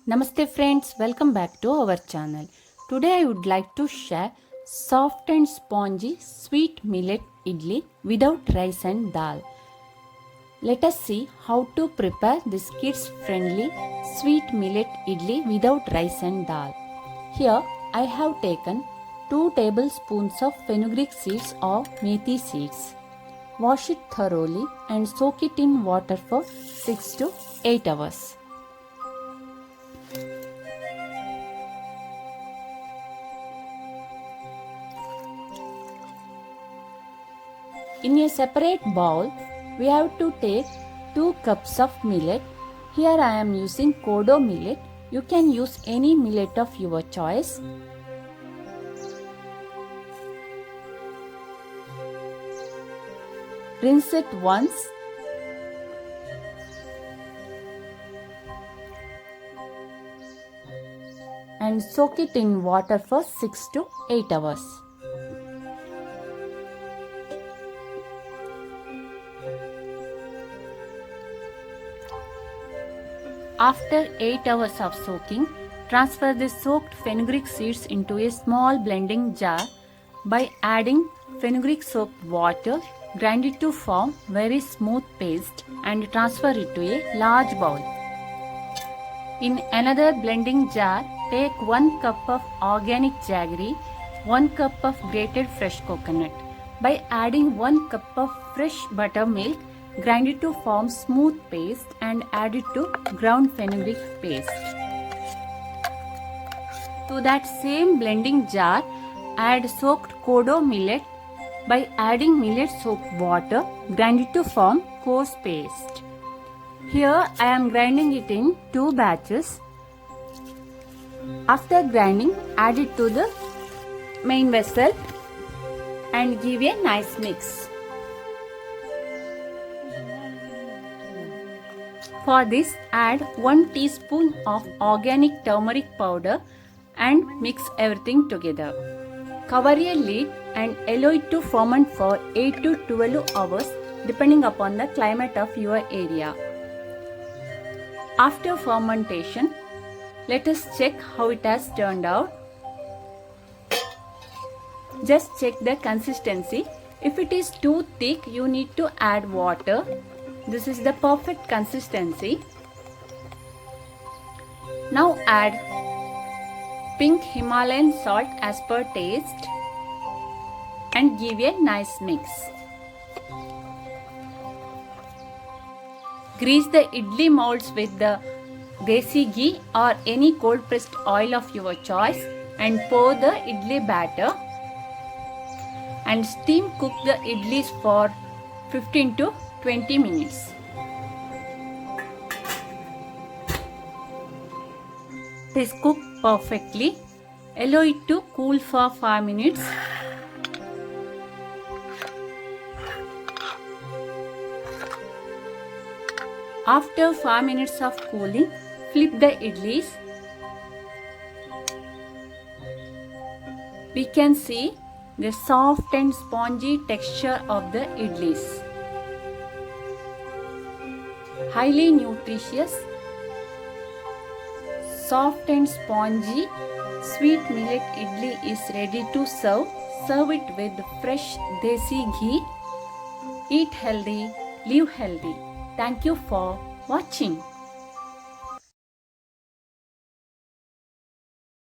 Namaste friends, welcome back to our channel. Today I would like to share soft and spongy sweet millet idli without rice and dal. Let us see how to prepare this kids friendly sweet millet idli without rice and dal. Here I have taken 2 tablespoons of fenugreek seeds or methi seeds. Wash it thoroughly and soak it in water for 6 to 8 hours. In a separate bowl, we have to take 2 cups of millet. Here I am using kodo millet. You can use any millet of your choice. Rinse it once. And soak it in water for 6 to 8 hours. After 8 hours of soaking, transfer the soaked fenugreek seeds into a small blending jar by adding fenugreek soaked water. Grind it to form very smooth paste and transfer it to a large bowl. In another blending jar, take 1 cup of organic jaggery, 1 cup of grated fresh coconut. By adding 1 cup of fresh buttermilk, grind it to form smooth paste and add it to ground fenugreek paste. To that same blending jar, add soaked kodo millet. By adding millet soaked water, grind it to form coarse paste. Here I am grinding it in 2 batches. After grinding, add it to the main vessel and give a nice mix. For this, add 1 teaspoon of organic turmeric powder and mix everything together. Cover a lid and allow it to ferment for 8 to 12 hours depending upon the climate of your area. After fermentation, let us check how it has turned out. Just check the consistency. If it is too thick, you need to add water. This is the perfect consistency. Now add pink Himalayan salt as per taste and give a nice mix. Grease the idli molds with the desi ghee or any cold pressed oil of your choice and pour the idli batter and steam cook the idlis for 15 to 20 minutes. It is cooked perfectly. Allow it to cool for 5 minutes. After 5 minutes of cooling, flip the idlis. We can see the soft and spongy texture of the idlis. Highly nutritious, soft and spongy sweet millet idli is ready to serve. Serve it with fresh desi ghee. Eat healthy, live healthy. Thank you for watching.